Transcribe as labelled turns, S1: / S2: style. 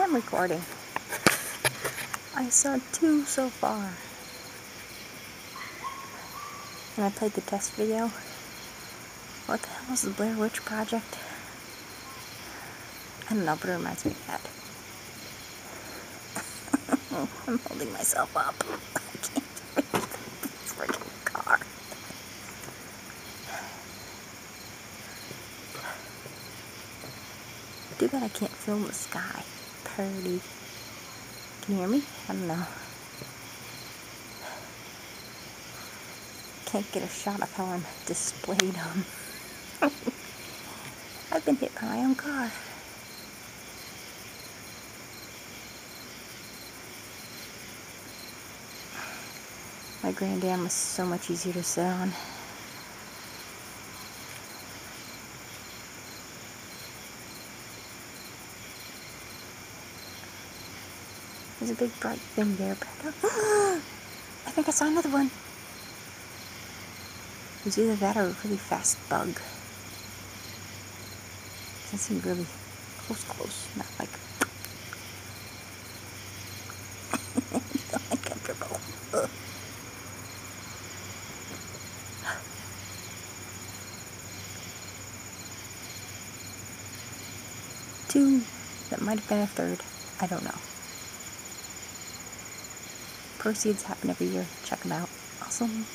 S1: am recording. I saw 2 so far. And I played the test video. What the hell is the Blair Witch Project? I don't know, but it reminds me of that. I'm holding myself up. I can't reach the freaking car. Too bad I can't film the sky. Pretty. Can you hear me? I don't know. Can't get a shot of how I'm displayed on. I've been hit by my own car. My Grand Am was so much easier to sit on. There's a big bright thing there, but I think I saw another one. It was either that or a really fast bug. That seemed really close, not like uncomfortable. Two, that might have been a third, I don't know. Proceeds happen every year, check them out. Awesome.